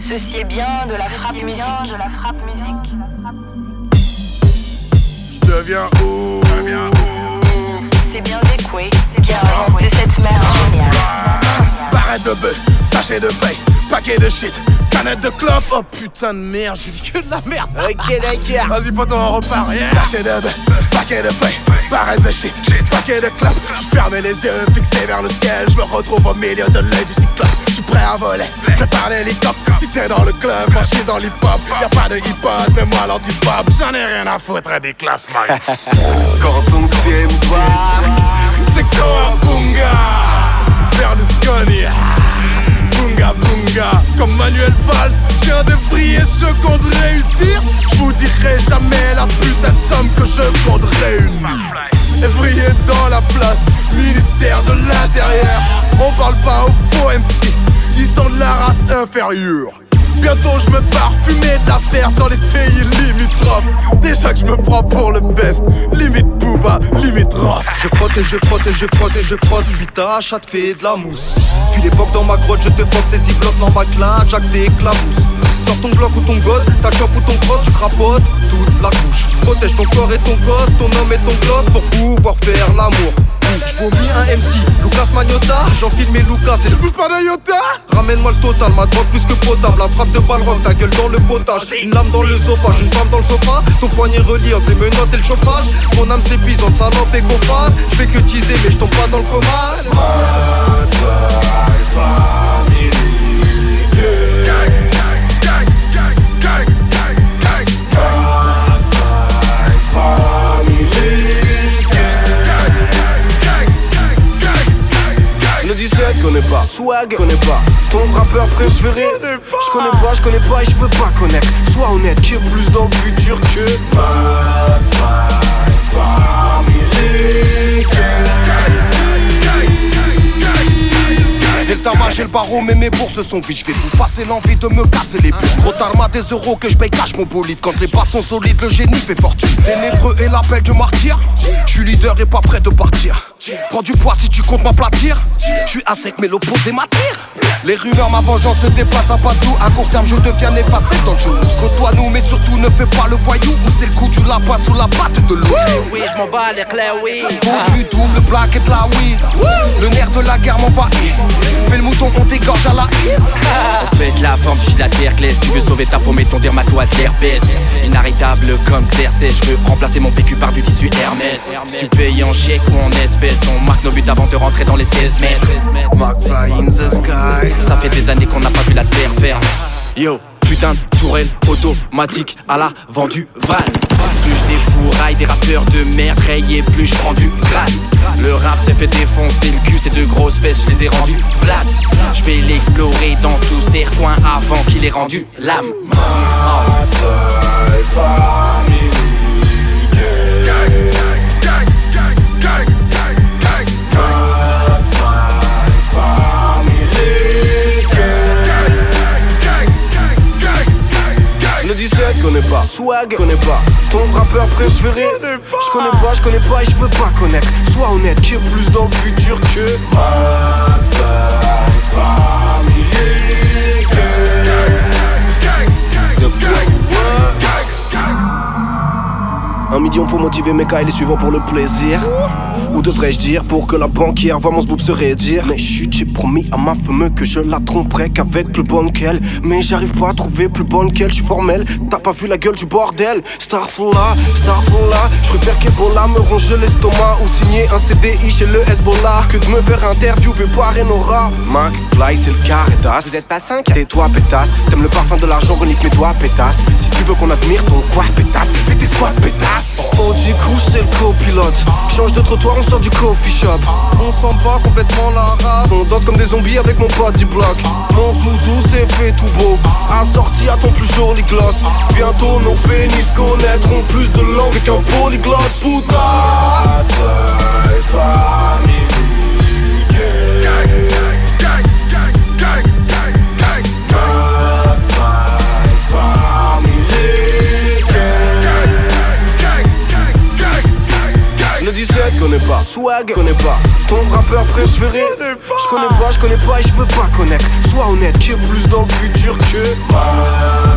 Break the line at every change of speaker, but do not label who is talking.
Ceci est bien de la frappe musique.
Je deviens ouf.
C'est bien Zekwe qui a inventé cette merde géniale.
Barrette de bœuf, sachet de feuilles, paquet de shit, canette de clope. Oh putain de merde, j'ai dit que de la merde. Ok d'accord. Vas-y poto, on repart. Yeah. Sachet de bœuf, paquet de feuilles, barrette de shit, paquet de clope. Je fermais les yeux, fixé vers le ciel. Je me retrouve au milieu de l'œil du cyclope. Je suis prêt à voler, prépare l'hélicoptère. Si t'es dans le club, moi j'suis dans l'hip-hop. Y'a pas de hip-hop, mais moi l'anti-pop. J'en ai rien à foutre des classements.
Quand on pied me bat,
c'est Bunga, Berlusconi. Bunga Bunga, comme Manuel Valls. Je viens de briller, je compte réussir. Je vous dirai jamais la putain de somme que je compte réunir. Et briller dans la place, ministère de l'Intérieur. On parle pas aux faux MC, ils sont de la race inférieure. Bientôt je me pars fumer de l'affaire dans les pays limitrophes. Déjà que je me prends pour le best, limite Booba, limite Rof.
je frotte et je frotte et je frotte et je frotte. Puis ta chatte fait de la mousse. Puis l'époque dans ma grotte, je te foque ces 6 blocs dans ma claque, Jack t'éclabousse. Sors ton Glock ou ton god, ta chop ou ton cross, tu crapotes toute la couche. Protège ton corps et ton gosse, ton homme et ton gosse pour pouvoir faire l'amour. Je vomis un MC, Lucas Magnotta, j'enfile mes Lucas et je bouge pas d'un iota. Ramène-moi le total, ma drogue plus que potable. La frappe de balle rock, ta gueule dans le potage. Une lame dans le sophage, une femme dans le sofa. Ton poignet relié entre les menottes et le chauffage. Mon âme s'épuise entre salope et gofane. Je fais que teaser mais je tombe pas dans le coma. Le 17 connais pas, swag connais pas, ton rappeur préféré je connais pas et je veux pas connaître. Sois honnête, qui est plus dans le futur que Delta Mage et le barreau, mais mes bourses sont vides. Je vais vous passer l'envie de me casser les pieds. Trop tard, des euros que je paye cash mon bolide. Quand les pas sont solides, le génie fait fortune. Ténébreux et l'appel de martyr. Je suis leader et pas prêt de partir. Prends du poids si tu comptes m'aplatir. Je suis à sec mais l'opposé m'attire. Les rumeurs, ma vengeance se dépasse à pas tout. À court terme, je deviens effacé dans le jeu. Côtoie-nous, mais surtout ne fais pas le voyou. Ou c'est le coup du lapin sous la patte de l'eau.
Oui, je m'en bats les clés, oui.
Faut du double plaque et de la weed. Le nerf de la guerre m'envahit. Fais le mouton, on t'égorge à la hit.
On pète la forme, je suis la terre glaise. Tu veux sauver ta peau, mais ton dermatoide l'herpès. Inarrêtable comme Xerxes. Je veux remplacer mon PQ par du tissu Hermès. Si tu payes en chèque ou en espèces, on marque nos buts avant de rentrer dans les 16 mètres.
McFly in the sky.
Ça fait des années qu'on n'a pas vu la terre ferme. Yo, putain de tourelle automatique à l'avant du van. Plus je défouraille des rappeurs de merde rayés, plus je prends du grade. Le rap s'est fait défoncer le cul, ces deux grosses fesses, je les ai rendues plates. Je vais l'explorer dans tous ces recoins avant qu'il ait rendu l'âme.
Le 17 connais pas, swag connais pas, ton rappeur préféré je connais pas et je veux pas connaître. Sois honnête, qui est plus dans le futur que Un million pour motiver mes cas et les suivants pour le plaisir. Ou devrais-je dire pour que la banquière voit mon zboob se raidir. Mais chut, j'ai promis à ma femme que je la tromperais qu'avec plus bonne qu'elle. Mais j'arrive pas à trouver plus bonne qu'elle, j'suis formel. T'as pas vu la gueule du bordel. Starfall là, j'préfère qu'Ebola me ronge l'estomac. Ou signer un CDI chez le Hezbollah que de me faire interviewer par Enora. McFly c'est le carré d'as. Vous êtes pas 5? Tais-toi pétasse, t'aimes le parfum de l'argent, renifle mes doigts pétasse. Si tu veux qu'on admire ton quoi pétasse, fais tes squats pétasse. Audi couche c'est le copilote. Change de trottoir, on sort du coffee shop. On s'en bat complètement la race. On danse comme des zombies avec mon body block. Mon zouzou c'est fait tout beau. Assorti à ton plus joli gloss. Bientôt nos pénis connaîtront plus de langue qu'un polyglotte. Putain. Le 17 connais pas, swag connais pas, ton rappeur préféré. Je connais pas et je veux pas connaître. Sois honnête, qui est plus dans le futur que moi.